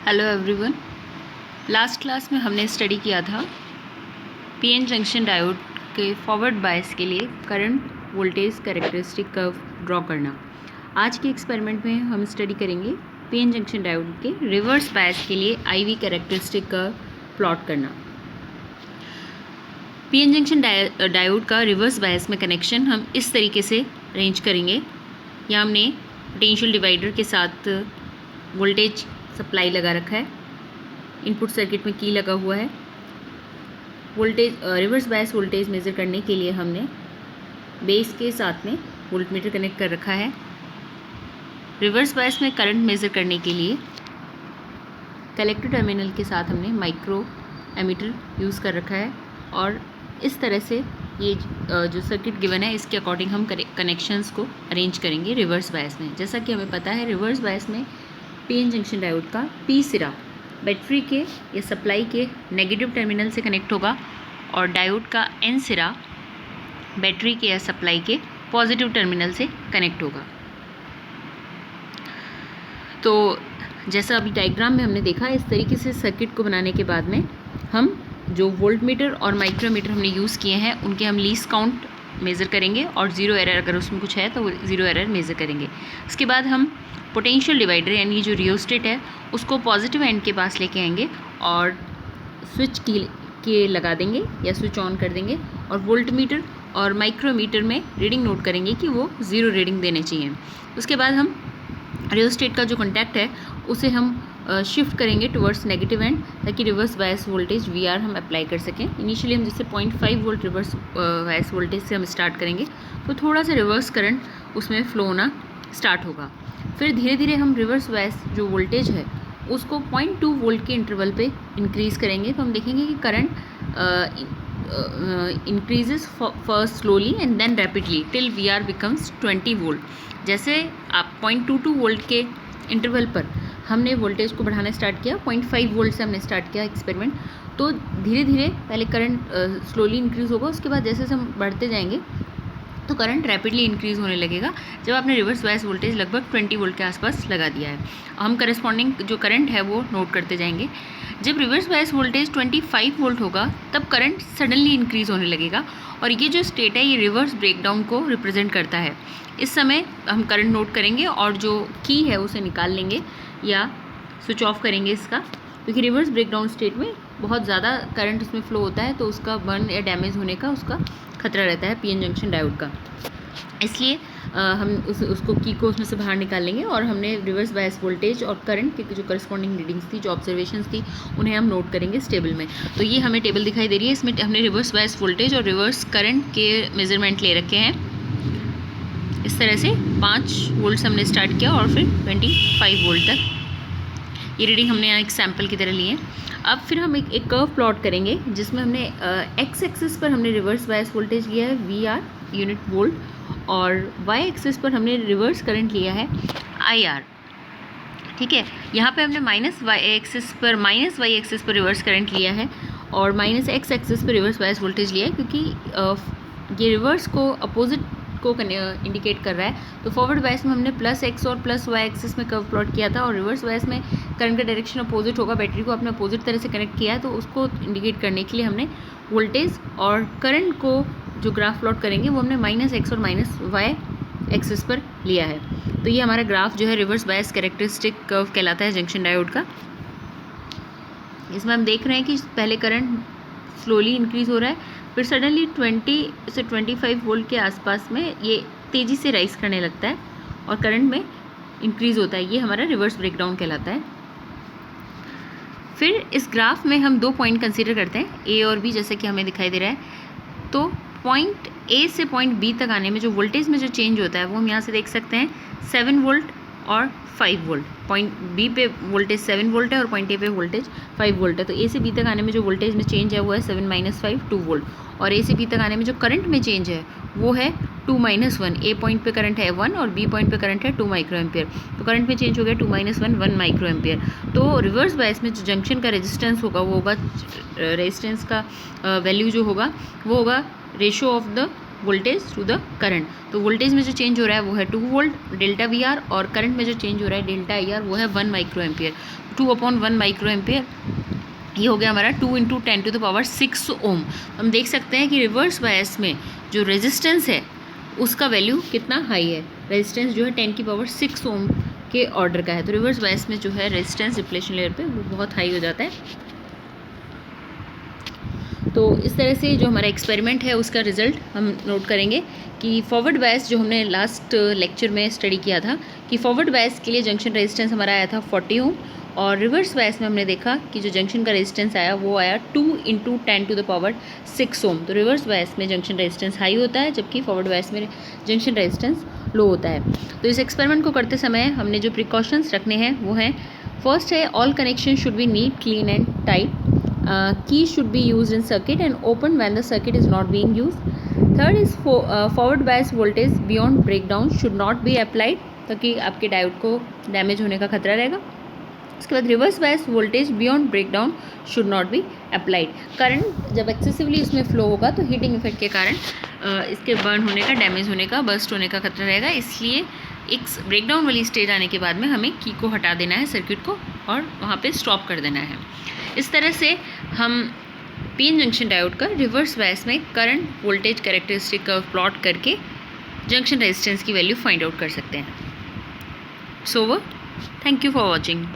Hello everyone. Last class में हमने study किया था पीएन जंक्शन डायोड के फॉरवर्ड बायस के लिए current voltage characteristic curve draw करना। आज के एक्सपेरिमेंट में हम स्टडी करेंगे पीएन जंक्शन डायोड के रिवर्स बायस के लिए आईवी कैरेक्टरिस्टिक कर्व प्लॉट करना। पीएन जंक्शन डायोड का रिवर्स बायस में कनेक्शन हम इस तरीके से अरेंज करेंगे। यहाँ हमने पोटेंशियल डिवाइडर के साथ वोल्टेज सप्लाई लगा रखा है, इनपुट सर्किट में की लगा हुआ है। Voltage reverse bias voltage measure करने के लिए हमने बेस के साथ में वोल्टमीटर कनेक्ट कर रखा है। रिवर्स बायस में करंट मेज़र करने के लिए कलेक्टर टर्मिनल के साथ हमने माइक्रो एमीटर यूज़ कर रखा है और इस तरह से ये जो सर्किट गिवन है इसके अकॉर्डिंग हम कनेक्शंस को अरेंज करेंगे रिवर्स बायस में। जैसा कि हमें पता है रिवर्स बायस में पीएन जंक्शन डायोड का पी सिरा बैटरी के या सप्लाई के नेगेटिव टर्मिनल से कनेक्ट होगा और डायोड का एन सिरा बैटरी के या सप्लाई के पॉजिटिव टर्मिनल से कनेक्ट होगा। तो जैसा अभी डायग्राम में हमने देखा, इस तरीके से सर्किट को बनाने के बाद में हम जो वोल्टमीटर और माइक्रोमीटर हमने यूज़ किए हैं उनके हम लीस्ट काउंट मेज़र करेंगे और ज़ीरो एरर, अगर उसमें कुछ है तो ज़ीरो एरर मेज़र करेंगे। उसके बाद हम पोटेंशियल डिवाइडर यानी जो रियोस्टेट है उसको पॉजिटिव एंड के पास लेके आएंगे और स्विच के लगा देंगे या स्विच ऑन कर देंगे और वोल्टमीटर और माइक्रोमीटर में रीडिंग नोट करेंगे कि वो ज़ीरो रीडिंग देने चाहिए। उसके बाद हम रियोस्टेट का जो कॉन्टैक्ट है उसे हम शिफ्ट करेंगे टुवर्ड्स नेगेटिव एंड, ताकि रिवर्स बायस वोल्टेज वीआर हम अप्लाई कर सकें। इनिशियली हम जैसे 0.5 वोल्ट रिवर्स बायस वोल्टेज से हम स्टार्ट करेंगे तो थोड़ा सा रिवर्स करंट उसमें फ्लो होना स्टार्ट होगा। फिर धीरे धीरे हम रिवर्स बायस जो वोल्टेज है उसको 0.2 वोल्ट के इंटरवल पे इंक्रीज़ करेंगे। तो हम देखेंगे कि current increases first slowly and then rapidly till we are becomes 20 volt. जैसे आप 0.22 वोल्ट के इंटरवल पर हमने वोल्टेज को बढ़ाना स्टार्ट किया, 0.5 वोल्ट से हमने स्टार्ट किया एक्सपेरिमेंट, तो धीरे धीरे पहले करंट स्लोली इंक्रीज़ होगा। उसके बाद जैसे हम बढ़ते जाएंगे तो करंट रैपिडली इंक्रीज़ होने लगेगा जब आपने रिवर्स बायस वोल्टेज लगभग 20 वोल्ट के आसपास लगा दिया है। हम करस्पॉन्डिंग जो करंट है वो नोट करते जाएंगे। जब रिवर्स बायस वोल्टेज 25 वोल्ट होगा तब करंट सडनली इंक्रीज़ होने लगेगा और ये जो स्टेट है ये रिवर्स ब्रेकडाउन को रिप्रेजेंट करता है। इस समय हम करंट नोट करेंगे और जो की है उसे निकाल लेंगे या स्विच ऑफ करेंगे इसका, क्योंकि रिवर्स ब्रेकडाउन स्टेट में बहुत ज़्यादा करंट उसमें फ्लो होता है तो उसका बर्न या डैमेज होने का उसका खतरा रहता है पीएन जंक्शन डायोड का। इसलिए हम उसको की को उसमें से बाहर निकाल लेंगे और हमने रिवर्स बायस वोल्टेज और करंट की जो करस्पॉन्डिंग रीडिंग्स थी, जो ऑब्जर्वेशंस थी, उन्हें हम नोट करेंगे इस टेबल में। तो ये हमें टेबल दिखाई दे रही है, इसमें हमने रिवर्स बायस वोल्टेज और रिवर्स करंट के मेजरमेंट ले रखे हैं। इस तरह से 5 वोल्ट से हमने स्टार्ट किया और फिर 25 वोल्ट तक ये रीडिंग हमने यहाँ एक सैम्पल की तरह लिए। अब फिर हम एक कर्व प्लॉट करेंगे जिसमें हमने एक्स एक्सिस पर हमने रिवर्स बायस वोल्टेज लिया है VR यूनिट वोल्ट और वाई एक्सिस पर हमने रिवर्स करंट लिया है IR। ठीक है, यहाँ पे हमने माइनस वाई एक्सिस पर रिवर्स करंट लिया है और माइनस एक्स एक्सिस पर रिवर्स बायस वोल्टेज लिया है, क्योंकि ये रिवर्स को अपोजिट को इंडिकेट कर रहा है। तो फॉरवर्ड बायस में हमने प्लस एक्स और प्लस वाई एक्सिस में कर्व प्लॉट किया था और रिवर्स बायस में करंट का डायरेक्शन अपोजिट होगा, बैटरी को अपने अपोजिट तरह से कनेक्ट किया है, तो उसको इंडिकेट करने के लिए हमने वोल्टेज और करंट को जो ग्राफ प्लॉट करेंगे वो हमने माइनस एक्स और माइनस वाई एक्सिस पर लिया है। तो ये हमारा ग्राफ जो है रिवर्स बायस कैरेक्टरिस्टिक कर्व कहलाता है जंक्शन डायोड का। इसमें हम देख रहे हैं कि पहले करंट स्लोली इंक्रीज़ हो रहा है, फिर सडनली 20 से 25 वोल्ट के आसपास में ये तेज़ी से राइज करने लगता है और करंट में इंक्रीज़ होता है। ये हमारा रिवर्स ब्रेकडाउन कहलाता है। फिर इस ग्राफ में हम 2 पॉइंट कंसीडर करते हैं, A और B, जैसे कि हमें दिखाई दे रहा है। तो पॉइंट A से पॉइंट B तक आने में जो वोल्टेज में जो चेंज होता है वो हम यहाँ से देख सकते हैं 7 वोल्ट और 5 वोल्ट। पॉइंट B पे वोल्टेज 7 वोल्ट है और पॉइंट A पे वोल्टेज 5 वोल्ट है। तो A से B तक आने में जो वोल्टेज में चेंज है वो है 7 - 5 2 वोल्ट और A से B तक आने में जो करंट में चेंज है वो है 2 - 1। A पॉइंट पे करंट है 1 और B पॉइंट पे करंट है 2 माइक्रो एम्पियर। तो करंट में चेंज हो गया 2 - 1 माइक्रो एम्पियर। तो रिवर्स बायस में जो जंक्शन का रेजिस्टेंस होगा वो होगा, रेजिस्टेंस का वैल्यू जो होगा वो होगा ratio of the voltage to the current. तो वोल्टेज में जो चेंज हो रहा है वो है 2 वोल्ट डेल्टा वी आर, और करंट में जो चेंज हो रहा है डेल्टा आई आर वो है 1 माइक्रो एम्पियर। 2/1 माइक्रो एम्पियर ये हो गया हमारा 2 × 10⁻6 ओम। हम देख सकते हैं कि रिवर्स बायस में जो रेजिस्टेंस है उसका वैल्यू कितना हाई है। रेजिस्टेंस जो है 10⁻6 ओम के ऑर्डर का है। तो रिवर्स बायस में जो है रेजिस्टेंस डिप्लेशन लेयर पे वो बहुत हाई हो जाता है। तो इस तरह से जो हमारा एक्सपेरिमेंट है उसका रिजल्ट हम नोट करेंगे कि फॉरवर्ड बायस जो हमने लास्ट लेक्चर में स्टडी किया था कि फॉरवर्ड बायस के लिए जंक्शन रेजिस्टेंस हमारा आया था 40 ओम, और रिवर्स बायस में हमने देखा कि जो जंक्शन का रेजिस्टेंस आया वो आया 2 × 10⁻6 ओम। तो रिवर्स बायस में जंक्शन रेजिस्टेंस हाई होता है, जबकि फॉरवर्ड बायस में जंक्शन रेजिस्टेंस लो होता है। तो इस एक्सपेरिमेंट को करते समय हमने जो प्रिकॉशंस रखने हैं वो हैं, फर्स्ट है all connection should be neat, clean and tight. Key should be used in circuit and open when the circuit is not being used. Third is forward bias voltage beyond breakdown should not be applied, ताकि आपके diode को damage होने का खतरा रहेगा। उसके बाद reverse bias voltage beyond breakdown should not be applied. Current जब एक्सेसिवली उसमें फ्लो होगा तो हीटिंग इफेक्ट के कारण इसके बर्न होने का, डैमेज होने का, बर्स्ट होने का खतरा रहेगा। इसलिए एक ब्रेकडाउन वाली स्टेज आने के बाद में हमें की को हटा देना है सर्किट को, और वहाँ पे स्टॉप कर देना है। इस तरह से हम पीएन जंक्शन डायोड का रिवर्स बायस में current voltage characteristic curve plot करके जंक्शन रेजिस्टेंस की वैल्यू फाइंड आउट कर सकते हैं। So thank you for watching.